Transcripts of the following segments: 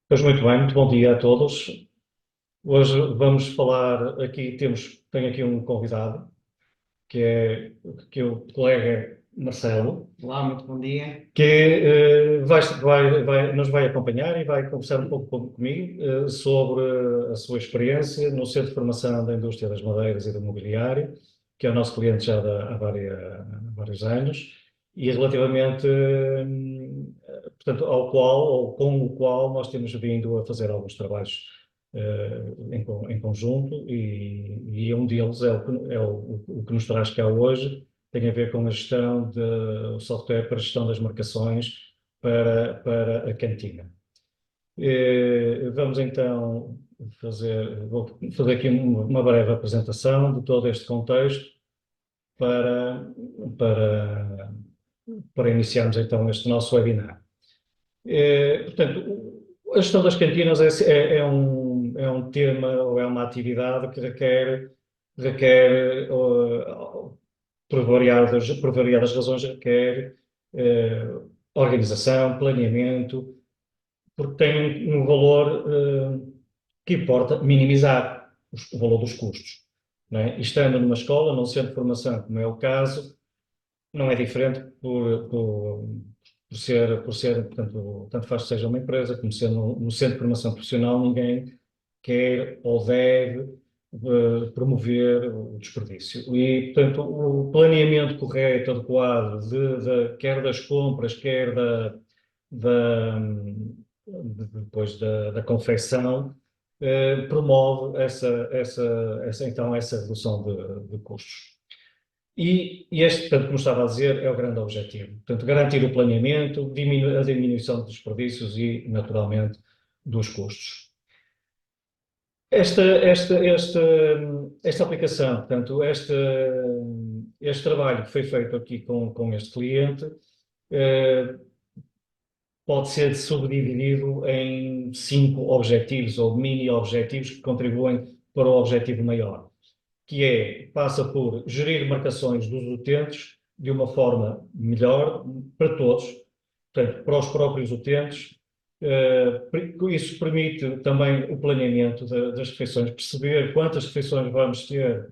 Pois muito bem, muito bom dia a todos. Hoje vamos falar aqui, tenho aqui um convidado, que é o colega Marcelo, Olá, muito bom dia. que nos vai acompanhar e vai conversar um pouco comigo sobre a sua experiência no Centro de Formação da Indústria das Madeiras e do Mobiliário, que é o nosso cliente já há vários anos, e relativamente, portanto, ao qual, ou com o qual nós temos vindo a fazer alguns trabalhos em conjunto, e um deles o que nos traz cá hoje, tem a ver com a gestão o software para a gestão das marcações para a cantina. Vamos então vou fazer aqui uma breve apresentação de todo este contexto para, para, para iniciarmos então este nosso webinar. Portanto, a gestão das cantinas é um tema ou é uma atividade que requer por variadas razões, requer eh, organização, planeamento, porque tem um valor que importa minimizar o valor dos custos. Não é? E estando numa escola, num centro de formação, como é o caso, não é diferente portanto, tanto faz que seja uma empresa, como sendo um centro de formação profissional, ninguém quer ou deve promover o desperdício. E, portanto, o planeamento correto, adequado, quer das compras, quer depois da confecção, promove essa redução de custos. E este, portanto, como estava a dizer, é o grande objetivo. Portanto, garantir o planeamento, a diminuição dos desperdícios e, naturalmente, dos custos. Esta, esta, esta, esta aplicação, portanto, este trabalho que foi feito aqui com este cliente, eh, pode ser subdividido em 5 objetivos ou mini-objetivos que contribuem para o objetivo maior, passa por gerir marcações dos utentes de uma forma melhor para todos, portanto, para os próprios utentes. Isso permite também o planeamento das refeições, perceber quantas refeições vamos ter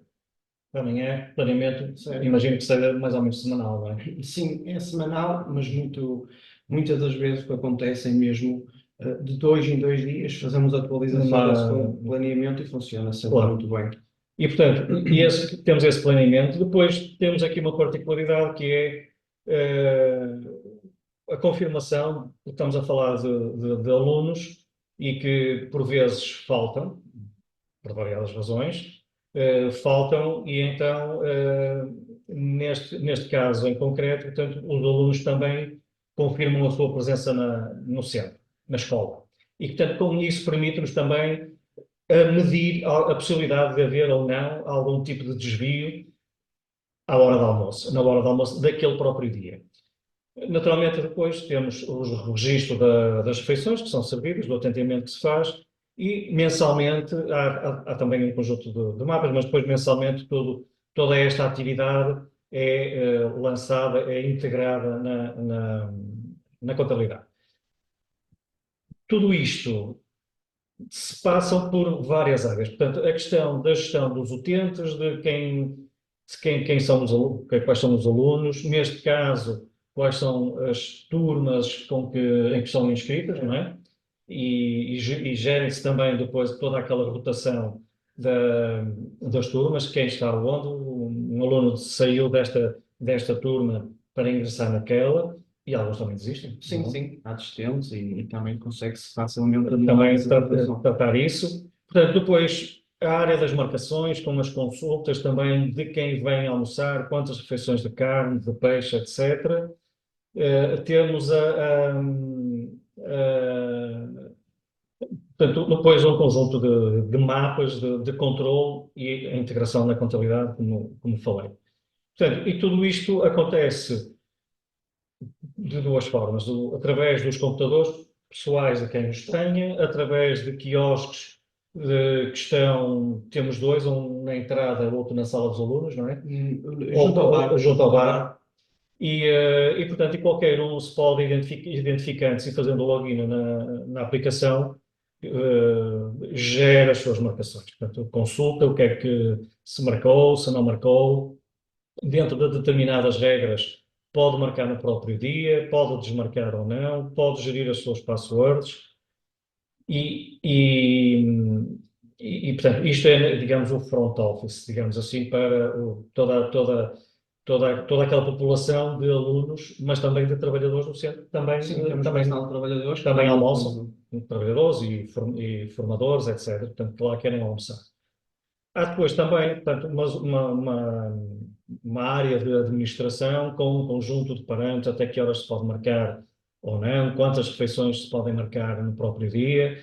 amanhã, planeamento, Certo. imagino que seja mais ou menos semanal, não é? Sim, é semanal, mas muitas das vezes o que acontece é mesmo de 2 em 2 dias fazemos a atualização desse Numa, planeamento e funciona sempre claro. muito bem. E, portanto, temos esse planeamento. Depois temos aqui uma particularidade que é a confirmação, estamos a falar de alunos e que por vezes faltam, por variadas razões, faltam e então, neste caso em concreto, portanto, os alunos também confirmam a sua presença no centro, na escola. E, portanto, com isso permite-nos também medir a possibilidade de haver ou não algum tipo de desvio à hora do almoço, na hora do almoço daquele próprio dia. Naturalmente, depois temos o registro das refeições que são servidas, do atendimento que se faz, e mensalmente há também um conjunto de mapas, mas depois mensalmente toda esta atividade é lançada, é integrada na contabilidade. Tudo isto se passa por várias áreas. Portanto, a questão da gestão dos utentes, quem são quais são os alunos, neste caso, quais são as turmas em que são inscritas, não é? E gerem-se também depois toda aquela rotação das turmas, quem está onde, um aluno saiu desta turma para ingressar naquela, e alguns também desistem, Sim, não sim, há desistentes e também consegue-se facilmente melhorar também essa situação. tratar isso. Portanto, depois a área das marcações, com as consultas também de quem vem almoçar, quantas refeições de carne, de peixe, etc. Temos portanto, depois um conjunto de mapas de controle e a integração na contabilidade, como falei. Portanto, e tudo isto acontece de duas formas, através dos computadores pessoais a quem os tenha, através de quiosques temos dois, um na entrada, outro na sala dos alunos, não é? Junto ao bar, Junto ao bar. Portanto, qualquer um se pode identificando-se e fazendo o login na aplicação, gera as suas marcações. Portanto, consulta o que é que se marcou, se não marcou, dentro de determinadas regras, pode marcar no próprio dia, pode desmarcar ou não, pode gerir as suas passwords e, e, portanto, isto é, digamos, o front office, digamos assim, para toda aquela população de alunos, mas também de trabalhadores do centro, também, Sim, temos também, personal de trabalhadores que também também almoçam, utilizam. trabalhadores e formadores, etc. Portanto, que lá querem almoçar. Há depois também, portanto, uma área de administração com um conjunto de parâmetros, até que horas se pode marcar ou não, quantas refeições se podem marcar no próprio dia,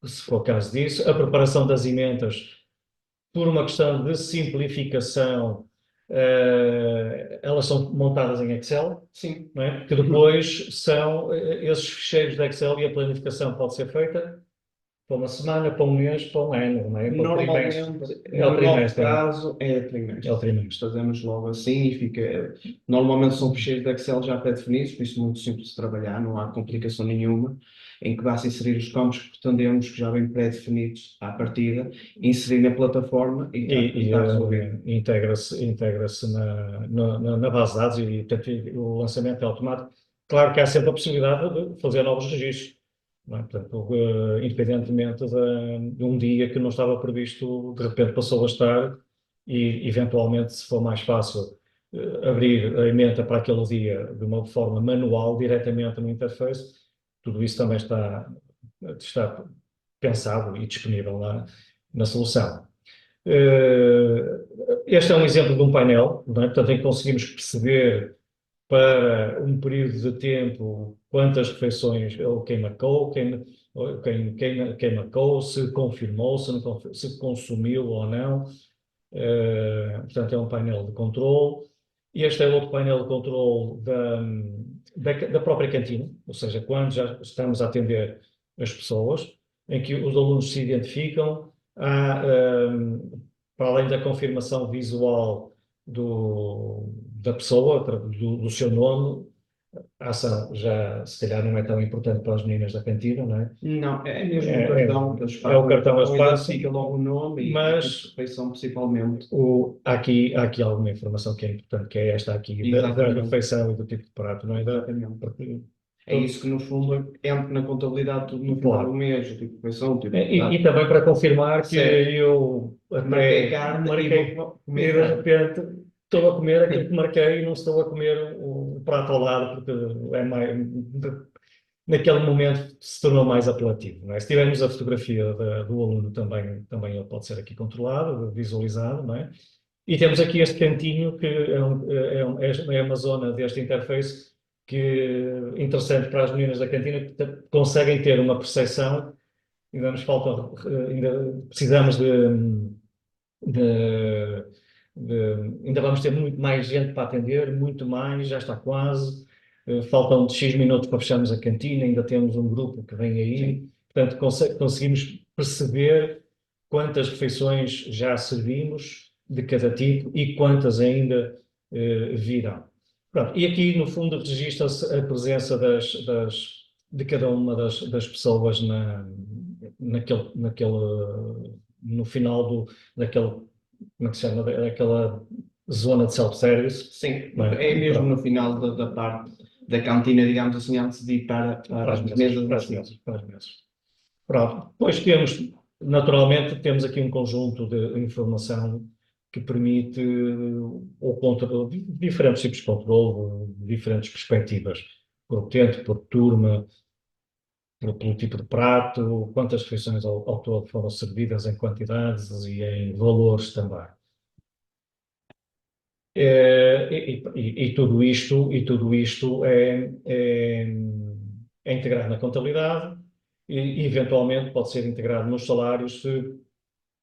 se for o caso disso, a preparação das emendas por uma questão de simplificação, elas são montadas em Excel, Sim. não é? Que depois são esses ficheiros de Excel e a planificação pode ser feita para uma semana, para um mês, para um ano, não é? Para o trimestre. Normalmente, É o no nosso trimestre, não é? caso, é É o trimestre. trimestre. Fazemos logo assim e fica. Normalmente são ficheiros de Excel já pré-definidos, por isso muito simples de trabalhar, não há complicação nenhuma, em que basta inserir os campos que pretendemos, que já vêm pré-definidos à partida, inserir na plataforma e está resolvido. Integra-se na base de dados e, portanto, o lançamento é automático. Claro que há sempre a possibilidade de fazer novos registros, não é? Portanto, independentemente de um dia que não estava previsto, de repente passou a estar e, eventualmente, se for mais fácil, abrir a ementa para aquele dia de uma forma manual, diretamente no interface, tudo isso também está pensado e disponível na solução. Este é um exemplo de um painel, não é? Portanto, em que conseguimos perceber para um período de tempo quantas refeições, ou quem marcou, quem marcou, se confirmou, se, não confir- se consumiu ou não. Portanto, é um painel de controle. Este é outro painel de controle da própria cantina, ou seja, quando já estamos a atender as pessoas, em que os alunos se identificam, há, para além da confirmação visual da pessoa, do seu nome, a ação já se calhar não é tão importante para as meninas da cantina, não é? Não, é mesmo o É, cartão que eles é o passam, cartão que eles então passam, identifica logo o nome e tipo de mas refeição principalmente. há aqui alguma informação que é importante, que é esta aqui, da Exatamente, refeição e do tipo de prato, não é? exatamente. Porque É isso que no fundo entra na contabilidade tudo no final do claro. mês, o tipo de refeição, o tipo de E prato. também para confirmar que Certo, eu marquei até carne e marquei vou e comer de carne. repente estou a comer aquilo que marquei e não estou a comer o prato ao lado porque é mais, naquele momento se tornou mais apelativo, não é? Se tivermos a fotografia do aluno também ele pode ser aqui controlado, visualizado, não é? E temos aqui este cantinho que é uma zona deste interface que interessante para as meninas da cantina que conseguem ter uma percepção. Ainda nos falta, ainda precisamos de- ainda vamos ter muito mais gente para atender, muito mais, já está quase. Faltam X minutos para fecharmos a cantina, ainda temos um grupo que vem aí. Sim. Portanto, conseguimos perceber quantas refeições já servimos de cada tipo e quantas ainda virão. Pronto, e aqui, no fundo, registra-se a presença de cada uma das pessoas no final daquele, como é que se chama, daquela zona de self-service, Sim, não é? é mesmo no Pronto, final da parte da cantina, digamos assim, antes de ir para para as as mesas, mesas para em as si. mesas, para as mesas. Pronto, depois naturalmente, temos aqui um conjunto de informação que permite o controle, diferentes tipos de controle, diferentes perspectivas, por utente, por turma, pelo tipo de prato, quantas refeições ao todo foram servidas em quantidades e em valores também. E tudo isto é integrado na contabilidade e, eventualmente, pode ser integrado nos salários se,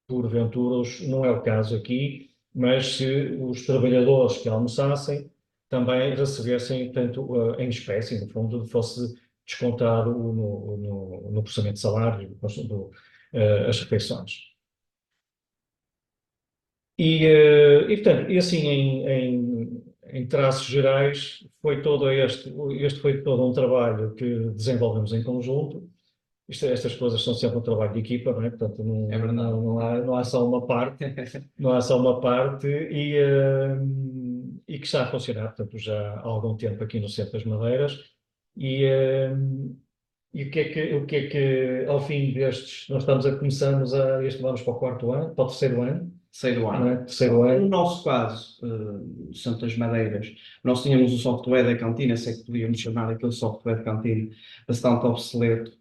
porventura, não é o caso aqui, mas se os trabalhadores que almoçassem também recebessem, tanto em espécie, no fundo, fosse descontado no processamento de salário, as refeições. Portanto, e assim, em traços gerais, este foi todo um trabalho que desenvolvemos em conjunto, estas coisas são sempre um trabalho de equipa, não é? Portanto, É verdade. não há só uma parte, não há só uma parte e que está a funcionar, portanto, já há algum tempo aqui no Centro das Madeiras. E, eh, e o que é que, ao fim destes, nós começamos vamos para o quarto ano, para o terceiro ano, Terceiro não é? ano. Terceiro No ano. nosso caso, Santas Madeiras, nós tínhamos o software da cantina, se é que podíamos chamar aquele software de cantina bastante obsoleto.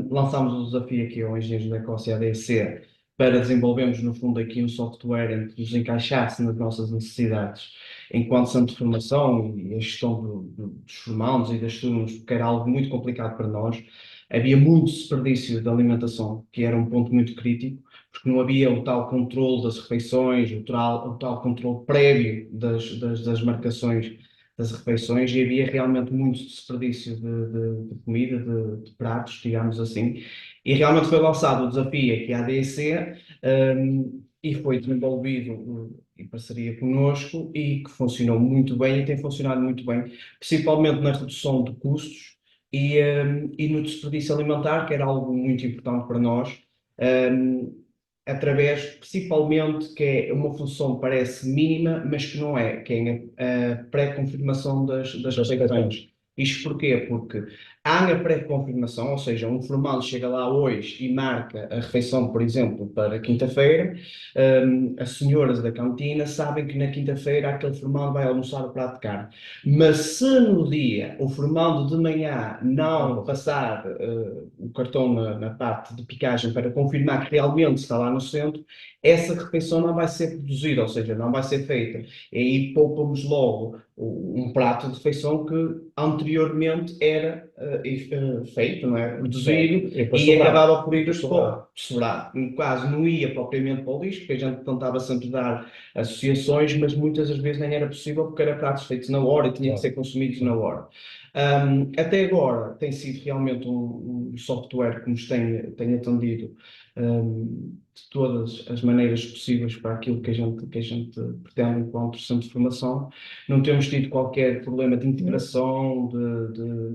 Lançámos o desafio aqui ao Engenheiros da Ecosse ADC para desenvolvermos, no fundo, aqui um software em que nos encaixasse nas nossas necessidades enquanto centro de formação e a gestão dos formandos e das turmas, porque era algo muito complicado para nós. Havia muito desperdício de alimentação, que era um ponto muito crítico porque não havia o tal controle das refeições, o tal controle prévio das marcações das refeições e havia realmente muito desperdício de comida, de pratos, digamos assim. E realmente foi lançado o desafio aqui à ADC, e foi desenvolvido em parceria connosco e que funcionou muito bem e tem funcionado muito bem, principalmente na redução de custos e no desperdício alimentar, que era algo muito importante para nós. Um, Através, principalmente, que é uma função que parece mínima, mas que não é, que é a pré-confirmação das refeições. Isto porquê? Porque há a pré-confirmação, ou seja, um formando chega lá hoje e marca a refeição, por exemplo, para quinta-feira, as senhoras da cantina sabem que na quinta-feira aquele formando vai almoçar o prato de carne. Mas se no dia o formando de manhã não passar o cartão na parte de picagem para confirmar que realmente está lá no centro, essa refeição não vai ser produzida, ou seja, não vai ser feita. E aí poupamos logo um prato de refeição que anteriormente era feito, não é? Produzido e acabava por ir sobrar. No caso, não ia propriamente para o lixo, porque a gente tentava sempre dar associações, mas muitas das vezes nem era possível porque eram pratos feitos na hora e tinham que ser consumidos na hora. Até agora tem sido realmente um software que nos tem atendido de todas as maneiras possíveis para aquilo que a gente pretende enquanto centro de formação. Não temos tido qualquer problema de integração,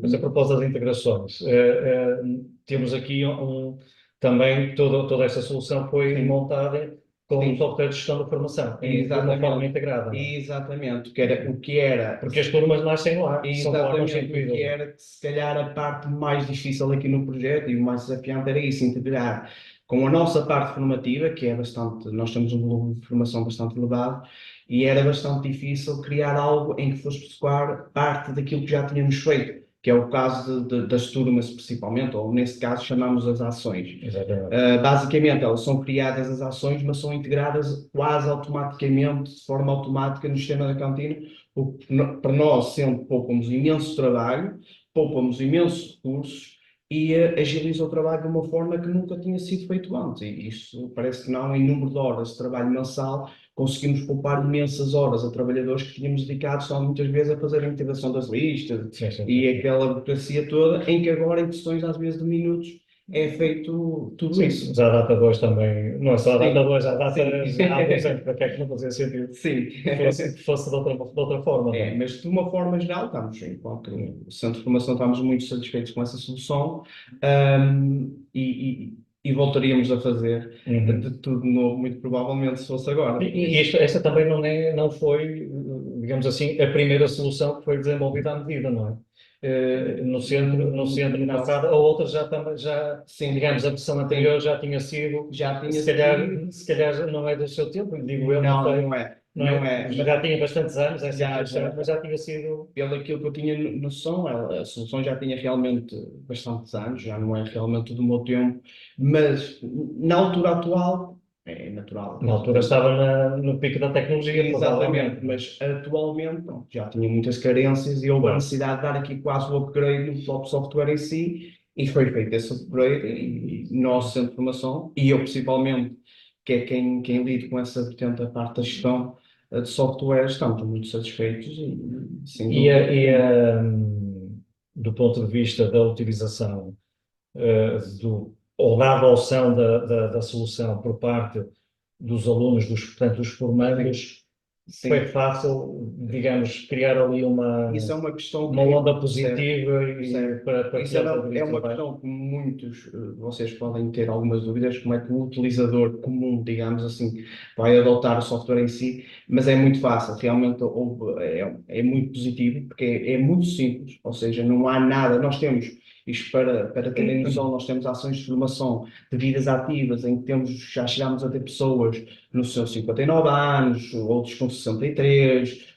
Mas a propósito das integrações, temos aqui também toda essa solução foi Sim. montada com um Sim. software de gestão da formação, de uma forma integrada. Não é? Exatamente, o que era. Porque as turmas nascem lá, são lá constituídas. O que era, se calhar, a parte mais difícil aqui no projeto e o mais desafiante era isso, integrar com a nossa parte formativa, que é bastante, nós temos um volume de formação bastante elevado, e era bastante difícil criar algo em que fosse pessoar parte daquilo que já tínhamos feito, que é o caso das turmas principalmente, ou nesse caso chamamos as ações. Exatamente. Basicamente, elas são criadas as ações, mas são integradas quase automaticamente, de forma automática no sistema da cantina, o que para nós sempre poupamos imenso trabalho, poupamos imensos recursos e agiliza o trabalho de uma forma que nunca tinha sido feito antes. E isso parece que não, em número de horas de trabalho mensal, conseguimos poupar imensas horas a trabalhadores que tínhamos dedicado só muitas vezes a fazer a integração das listas e aquela burocracia toda, em que agora, em questões às vezes de minutos, é feito tudo isso. Já a data 2 também, não é só a data 2, a data há alguns anos para que é que não fazia sentido Sim. que fosse de outra forma. Mas de uma forma geral, estamos, enquanto Centro de Formação, estamos muito satisfeitos com essa solução, e voltaríamos a fazer de tudo de novo, muito provavelmente, se fosse agora. Esta também não foi, digamos assim, a primeira solução que foi desenvolvida à medida, não é? No centro passado, a outra Sim, digamos, a versão anterior já tinha sido, se calhar não é do seu tempo, digo eu, não, sei, não é. Já tinha bastantes anos, mas já tinha sido. Pelo aquilo que eu tinha noção, a solução já tinha realmente bastantes anos, já não é realmente do meu tempo, mas na altura atual é natural. Na altura estava no pico da tecnologia, exatamente, mas atualmente não, já tinha muitas carências e houve a necessidade de dar aqui quase o upgrade no próprio software em si, e foi feito esse upgrade e nós, Centro de Formação, e eu principalmente, que é quem lida com essa vertente da parte da gestão de software, estamos muito satisfeitos do ponto de vista da utilização ou da adoção da solução por parte dos alunos, portanto, dos formandos, foi fácil, digamos, criar ali Isso é uma questão uma que, onda certo, positiva e certo. para Isso que eles é aderiram uma também. questão que muitos, vocês podem ter algumas dúvidas, como é que o utilizador comum, digamos assim, vai adotar o software em si, mas é muito fácil, realmente é muito positivo, porque é muito simples, ou seja, não há nada, nós temos, isto para terem noção, nós temos ações de formação de vidas ativas, em que temos, já chegámos a ter pessoas nos seus 59 anos, outros com 63,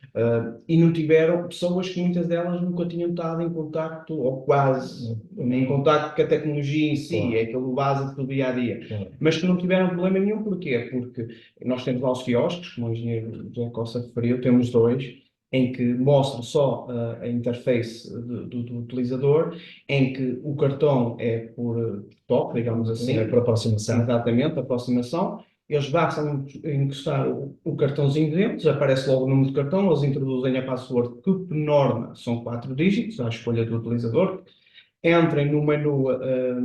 e não tiveram pessoas que muitas delas nunca tinham estado em contacto, ou quase em contacto com a tecnologia em si, Claro, é aquele básico do dia a dia. claro. Mas que não tiveram problema nenhum, porquê? Porque nós temos lá os quiosques, como o engenheiro José Costa referiu, temos dois, em que mostram só a interface do utilizador, em que o cartão é por toque, digamos assim, É por aproximação. exatamente, aproximação. Eles bastam encostar o cartãozinho dentro, aparece logo o número de cartão, eles introduzem a password, que por norma são 4 dígitos, à escolha do utilizador. Entrem no menu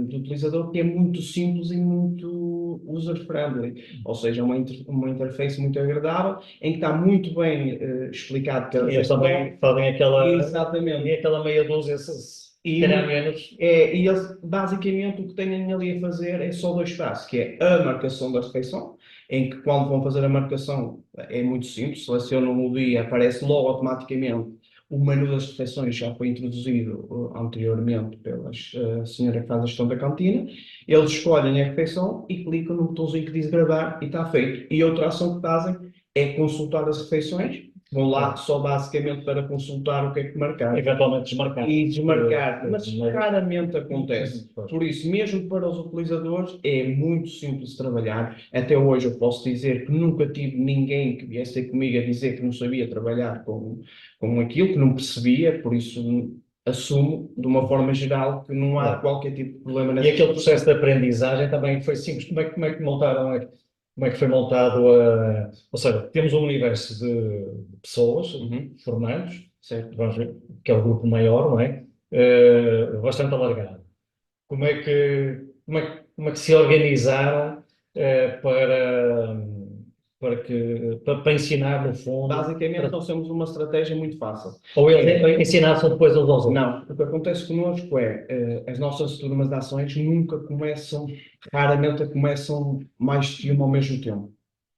do utilizador, que é muito simples e muito user-friendly, ou seja, uma interface muito agradável, em que está muito bem explicado cada E eles secção. também fazem Exatamente. aquela meia dúzia, se E, calhar menos. e eles, basicamente, o que têm ali a fazer é só dois passos, que é a marcação da refeição, em que quando vão fazer a marcação é muito simples, selecionam o dia, aparece logo automaticamente o menu das refeições, já foi introduzido anteriormente pela senhora que faz a gestão da cantina, eles escolhem a refeição e clicam no botãozinho que diz gravar e está feito. E outra ação que fazem é consultar as refeições, vão lá só basicamente para consultar o que é que marcar Eventualmente desmarcar. e desmarcar, mas Mas- raramente acontece. Pois. Por isso, mesmo para os utilizadores, é muito simples de trabalhar. Até hoje eu posso dizer que nunca tive ninguém que viesse ter comigo a dizer que não sabia trabalhar com aquilo, que não percebia, por isso assumo, de uma forma geral, que não há Claro. qualquer tipo de problema E nessa aquele situação. processo de aprendizagem também foi simples. Como é que montaram, como é que foi montado ou seja, temos um universo de pessoas, Uhum, formandos, certo. vamos ver, que é o grupo maior, não é? Bastante alargado. Como é que se organizaram para ensinar, no fundo, Basicamente, nós temos uma estratégia muito fácil. ou É, eles ensinaram depois uns aos outros? Não, o que acontece connosco é, as nossas turmas de ações nunca começam, raramente começam mais de uma ao mesmo tempo.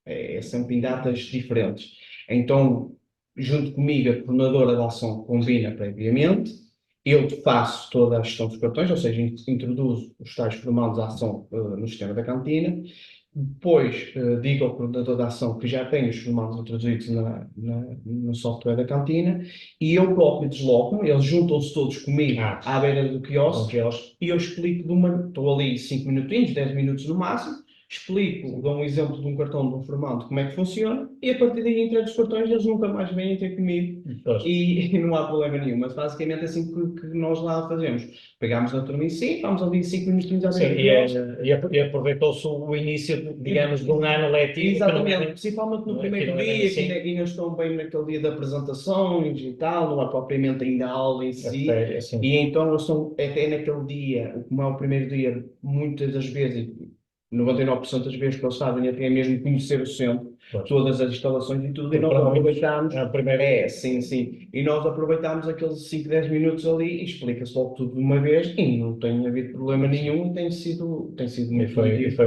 É sempre em datas diferentes. Então, junto comigo, a coordenadora da ação combina previamente, eu faço toda a gestão dos cartões, ou seja, introduzo os tais formandos à ação, no sistema da cantina, depois, digo ao coordenador da ação que já tem os formandos introduzidos no software da cantina e eu próprio desloco, eles juntam-se todos comigo à beira do quiosque e eu explico estou ali 5 minutinhos, 10 minutos no máximo, explico, dou um exemplo de um cartão de um formando como é que funciona e a partir daí entrego os cartões, eles nunca mais vêm ter comigo Pois. e não há problema nenhum, mas basicamente é assim que nós lá fazemos. Pegamos na turma em si, vamos ali 5 minutinhos à Sim, beira do quiosque. e aproveitou-se o início, digamos, de um ano letivo que não Exatamente, é, principalmente no que primeiro não é bem dia, que assim, ainda estão bem naquele dia de apresentações e tal, não é propriamente ainda a aula em a si, sério, assim. e então eles são, até naquele dia, como é o primeiro dia, muitas das vezes, 99% das vezes que eles fazem até mesmo conhecer o centro, Pois. todas as instalações e tudo, e Porque nós para muitos aproveitámos, é o primeiro. sim, sim, e nós aproveitámos aqueles 5 10 minutos ali e explica-se logo tudo de uma vez e não tem havido problema nenhum, tem sido E muito foi, positivo.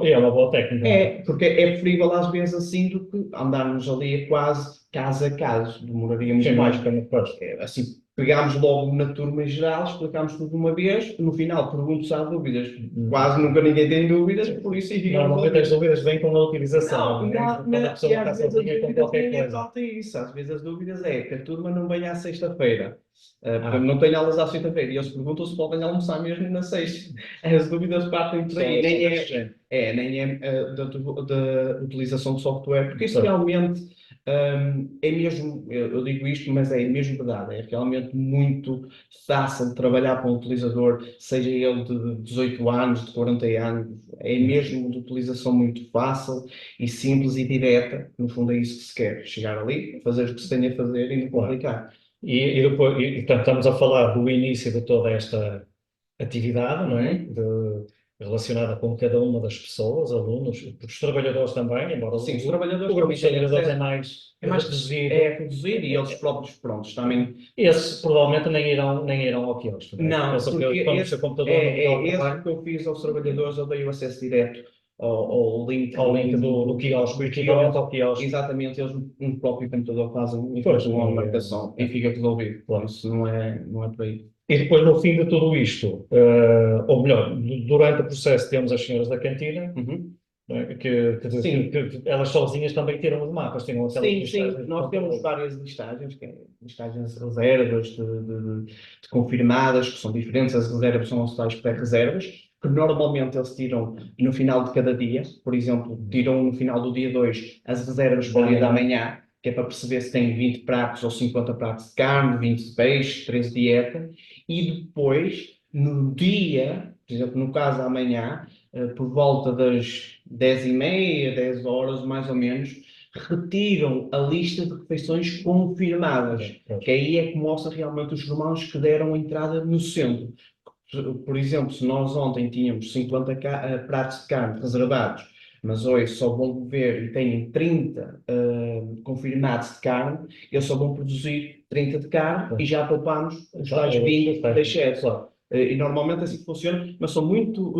é uma boa técnica, não é? Porque é preferível às vezes assim do que andarmos ali quase caso a caso, demoraríamos Sim, não mais. é? Pois. Assim, pegámos logo na turma em geral, explicámos tudo de uma vez, no final pergunto se há dúvidas, quase nunca ninguém tem dúvidas, por isso aí ficam Normalmente as resolvidas. dúvidas vêm com a utilização, Não, não é? Quando a e pessoa está às vezes as sozinha com dúvidas qualquer nem é coisa. tanto isso, às vezes as dúvidas é que a turma não vem à sexta-feira. Por exemplo, Ah, não tem aulas à sexta-feira e eles perguntam se podem almoçar mesmo na sexta. As dúvidas partem por aí, nem é da utilização de software, porque isso pois. realmente é mesmo, eu digo isto, mas é mesmo verdade, é realmente muito fácil de trabalhar para um utilizador, seja ele de 18 anos, de 40 anos, é mesmo de utilização muito fácil e simples e direta, no fundo é isso que se quer, chegar ali, fazer o que se tem a fazer e não Claro. complicar. Depois, portanto, estamos a falar do início de toda esta atividade, não é? Uhum. relacionada com cada uma das pessoas, alunos, os trabalhadores também, embora Sim, os o trabalhadores grupo também de têm trabalhadores acesso. é É mais reduzido. é reduzir e eles próprios, prontos, também. Esses provavelmente nem irão ao quiosque, não é? Porque Não, eles porque estão no seu computador no local de esse trabalho, que eu fiz aos trabalhadores, eu dei o acesso direto ao link ao link do quiosque, do equivalente quiosque. ao quiosque. Exatamente, eles no próprio computador fazem e Pois, efetuam a marcação e fica resolvido. Por claro. isso não é por aí. E depois, no fim de tudo isto, ou melhor, durante o processo, temos as senhoras da cantina, Uhum. não é? Sim, Que elas sozinhas também tiram os mapas, tiram aquelas sim, listagens de nós temos conteúdo. várias listagens, que é listagens de reservas, de confirmadas, que são diferentes. As reservas são as tais pré-reservas, que normalmente eles tiram no final de cada dia. Por exemplo, tiram no final do dia 2 as reservas para o dia da manhã, que é para perceber se tem 20 pratos ou 50 pratos de carne, 20 de peixe, 13 de dieta. E depois, no dia, por exemplo, no caso amanhã, por volta das 10h30, 10 horas mais ou menos, retiram a lista de refeições confirmadas, Pois. que aí é que mostra realmente os irmãos que deram entrada no centro. Por exemplo, se nós ontem tínhamos 50 pratos de carne reservados, mas hoje só vão ver e têm 30 confirmados de carne, eles só vão produzir 30 de carne e já poupamos os tais 20 de excesso. Claro. E normalmente assim funciona, mas são muito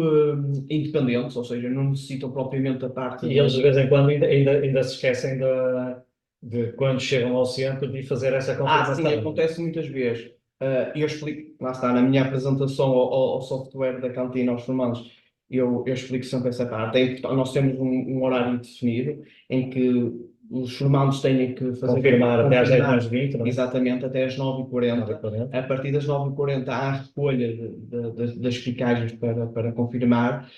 independentes, ou seja, não necessitam propriamente da parte E eles de vez em quando ainda se esquecem de quando chegam ao centro de fazer essa Sim, confirmação. acontece muitas vezes. Eu explico, lá está, na minha apresentação ao software da cantina aos formandos, eu explico sempre essa parte. Nós temos um horário definido em que os formandos têm que fazer Confirmar até às 10 mais confirmar 20, não é? exatamente até às 9h40. 9h40. A partir das 9h40 há a recolha das picagens para confirmar.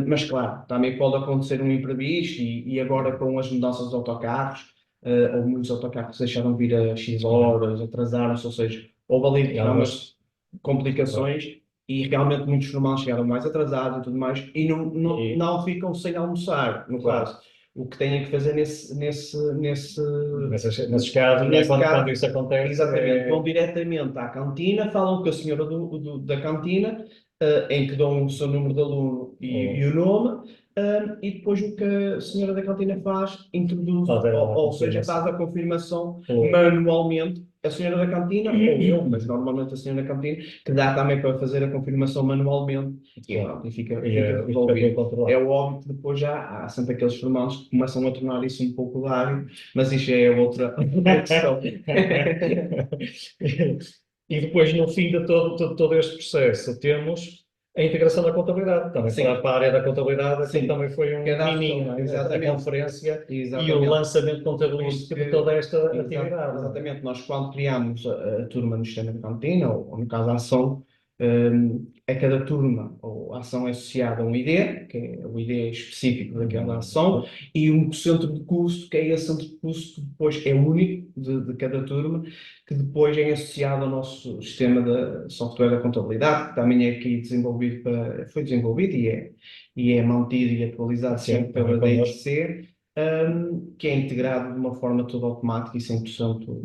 Mas claro, também pode acontecer um imprevisto e agora com as mudanças de autocarros. Houve muitos autocarros que deixaram de vir a X horas, atrasaram-se, ou seja, houve ali E realmente alguns. complicações e realmente muitos irmãos chegaram mais atrasados e tudo mais e E, não ficam sem almoçar, no claro, caso. O que têm que fazer nesses casos, não é? nesse Quando caso, isso acontece, exatamente, vão diretamente à cantina, falam com a senhora da cantina, em que dão o seu número de aluno e o nome, e depois o que a senhora da cantina faz, introduz, fazer a ou seja, faz confirmação. a confirmação Pelo- manualmente, a senhora da cantina, ou eu, mas normalmente a senhora da cantina, que dá também para fazer a confirmação manualmente, e Claro. pronto, e fica E fica tudo resolvido. É controlado. óbvio que depois já há sempre aqueles formandos que começam a tornar isso um pouco lábio, mas isso já é outra questão. E depois, no fim de todo este processo, temos a integração da contabilidade. Também Sim, para a área da contabilidade, aquilo sim. também foi Que é um da miminho, pessoa, não é? A exatamente. conferência e o Exatamente. lançamento contabilístico de Porque, toda esta atividade. Não é? exatamente, nós quando criámos a turma no sistema de cantina, ou no caso a ação, a cada turma, ou a ação é associada a um ID, que é o ID específico daquela ação, e um centro de custo, que é esse centro de custo que depois é único de cada turma, que depois é associado ao nosso sistema de software da contabilidade, que também é aqui desenvolvido foi desenvolvido e é mantido e atualizado Sim, sempre também pela connosco. DXC, que é integrado de uma forma toda automática e 100%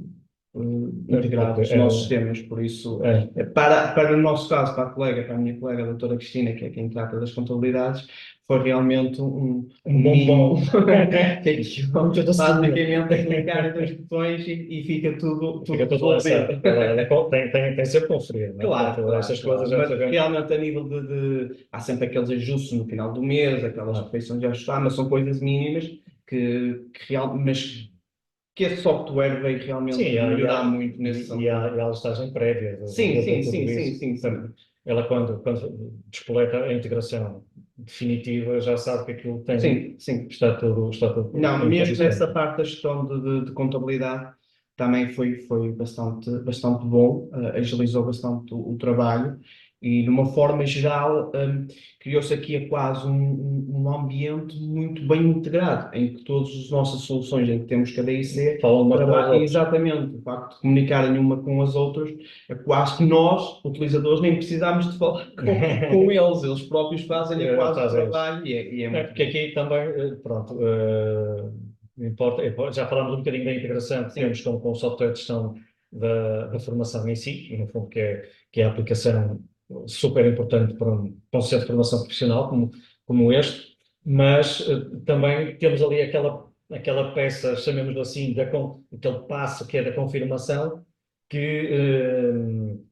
integrado nos nossos sistemas. Por isso, É, para o nosso caso, para a colega, para a minha colega, a doutora Cristina, que é quem trata das contabilidades, foi realmente um bombom. mimo que aquilo Muito docinho. basicamente é clicar em dois botões e fica tudo Fica tudo lançado. resolvido. Tem sempre conferir, não é? Claro, Portanto, claro, estas coisas claro. já Mas sabemos. realmente a nível há sempre aqueles ajustes no final do mês, aquelas Ah, refeições de ajustar, mas são coisas mínimas mas que esse software veio sim, realmente melhorar muito nesse e sentido. há a listagem prévia Sim, sim, de sim, tudo sim, isso. sim, sim. Portanto, ela, quando despoleta a integração definitiva, já sabe que aquilo Sim, sim. está tudo Não, em mesmo condições. nessa parte da gestão de contabilidade também foi bastante bom, agilizou bastante o trabalho e, de uma forma geral, criou-se aqui quase um ambiente muito bem integrado, em que todas as nossas soluções, em que temos cada IC, Falam umas com as trabalham outras. exatamente, o facto de comunicarem uma com as outras, é quase que nós, utilizadores, nem precisamos de falar com eles próprios fazem quase o Fazem isso. trabalho e é É, muito porque bom. aqui também, pronto, já falámos um bocadinho da integração que temos Sim. com o software de gestão da formação em si, e no fundo que é a aplicação super importante para um centro de formação profissional como este, mas também temos ali aquela peça, chamemos assim, aquele passo que é da confirmação, que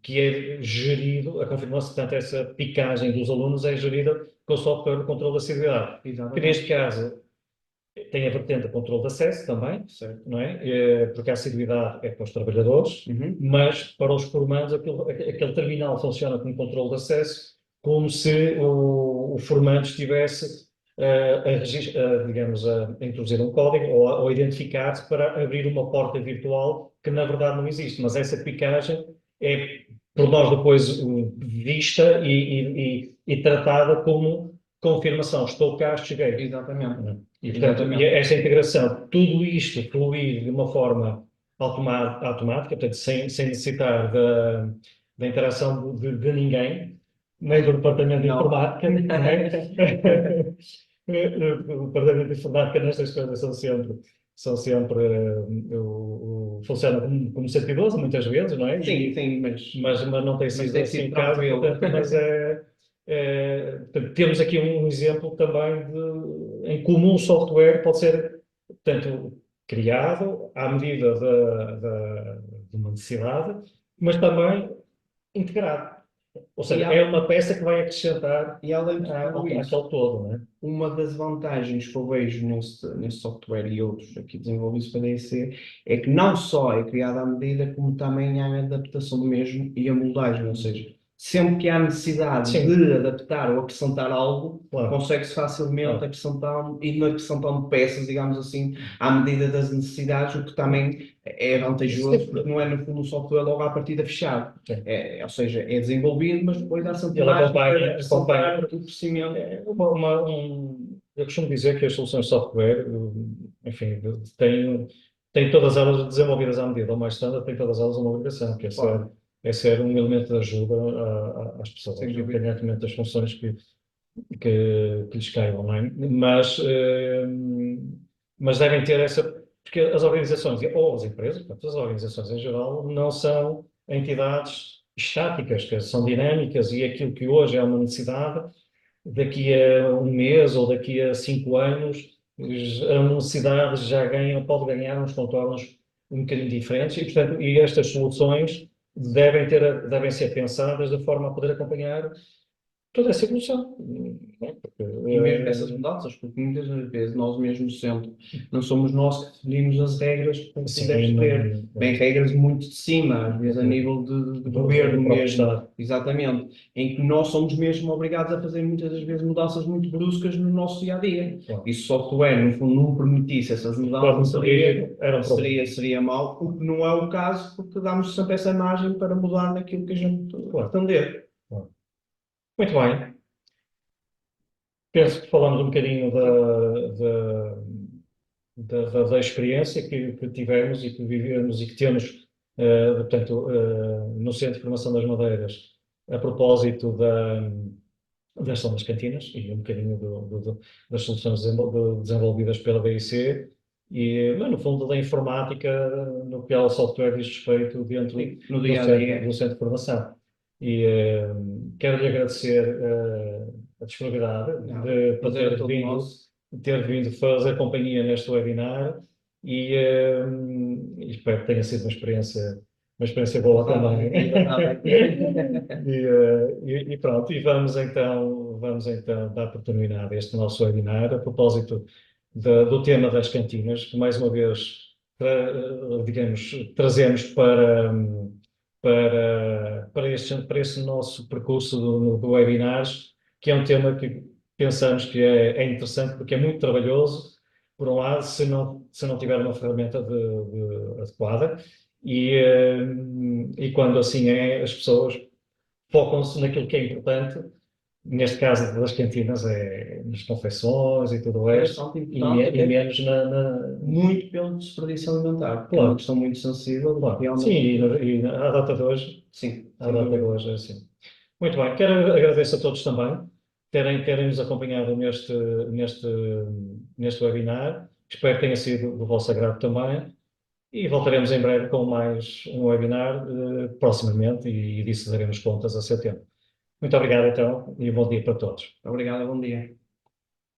é gerido, a confirmação, portanto, essa picagem dos alunos é gerida com o software de controle da acessibilidade, que neste Exatamente. caso tem a vertente de controle de acesso também, Certo. não é? Porque a assiduidade é para os trabalhadores, Uhum. mas para os formandos aquele terminal funciona como controle de acesso, como se o formando estivesse digamos, a introduzir um código ou a identificar-se para abrir uma porta virtual que na verdade não existe, mas essa picagem é por nós depois vista e tratada como confirmação. Estou cá, cheguei. Exatamente. E, portanto, Exatamente. esta integração, tudo isto fluir de uma forma automática, portanto, sem necessitar da interação de ninguém, nem do departamento de Não. informática, não é? O departamento de informática nestas coisas são sempre funcionam como 112 muitas vezes, não é? Sim, sim, mas, Mas não tem mas sido tem assim sido o caso, tranquilo. portanto, portanto, temos aqui um exemplo também em como um software pode ser, portanto, criado à medida de uma necessidade, mas também integrado. Ou E, seja, é uma peça que vai acrescentar e além de tudo àquele isso, todo, não é? uma das vantagens que eu vejo nesse software e outros aqui desenvolvidos pela DEC é que não só é criado à medida, como também há a adaptação do mesmo e a moldagem, ou seja, sempre que há necessidade Sim, de adaptar ou acrescentar algo, claro, consegue-se facilmente claro. acrescentar e não acrescentando peças, digamos assim, à medida das necessidades, o que também é vantajoso, porque Sim, não é no fundo um software logo à partida fechado. sim. Ou seja, é desenvolvido, mas depois há sempre Ele margem para acompanha, acrescentar o crescimento. eu costumo dizer que as soluções de software, enfim, têm todas elas desenvolvidas à medida, ou mais standard, têm todas elas uma obrigação, que Claro, é ser um elemento de ajuda às pessoas, sem dúvida. independentemente das funções que lhes caiam, não é? Mas devem ter essa, porque as organizações, ou as empresas, portanto, as organizações em geral, não são entidades estáticas, que são dinâmicas e aquilo que hoje é uma necessidade, daqui a um mês ou daqui a 5 anos, a necessidade pode ganhar uns contornos um bocadinho diferentes e, portanto, estas soluções devem ser pensadas de forma a poder acompanhar toda essa evolução. Não é? Porque, E mesmo essas mudanças, porque muitas das vezes nós mesmos sempre não somos nós que definimos as regras que tu deves sim, ter. Bem, regras muito de cima, às vezes a nível de governo do próprio mesmo, Estado. exatamente, em que nós somos mesmo obrigados a fazer muitas das vezes mudanças muito bruscas no nosso dia a dia. Claro. E se o software, no fundo, não permitisse essas mudanças, Torna-se rígido, era um problema. seria mau, o que não é o caso, porque damos sempre essa margem para mudar naquilo que a gente Claro, pretender. claro. Muito bem. Penso que falamos um bocadinho da experiência que tivemos e que vivemos e que temos, portanto, no Centro de Formação das Madeiras, a propósito da gestão das cantinas e um bocadinho das soluções desenvolvidas pela BIC mas no fundo da informática no que ao software diz respeito dentro Sim, no do dia a centro, dia. do centro de formação. E quero-lhe agradecer a disponibilidade Não, para prazer é todo nosso. ter vindo fazer companhia neste webinar e espero que tenha sido uma experiência boa também. Exatamente. E pronto, e vamos então dar continuidade a este nosso webinar a propósito do tema das cantinas, que mais uma vez, digamos, trazemos para este nosso percurso do webinars, que é um tema que pensamos que é interessante porque é muito trabalhoso, por um lado, se não tiver uma ferramenta adequada, e quando assim é, as pessoas focam-se naquilo que é importante, neste caso das cantinas, é nas confecções e tudo o É resto, bastante e, importante, e até menos muito pelo desperdício alimentar, porque é uma Claro, questão muito sensível e claro. Sim, realmente, à data de hoje, sim, à sem data de dúvida. hoje é assim. Muito bem, quero agradecer a todos também terem nos acompanhado neste webinar. Espero que tenha sido do vosso agrado também. E voltaremos em breve com mais um webinar, proximamente, e disso daremos contas a seu tempo. Muito obrigado, então, e um bom dia para todos. Obrigado, bom dia.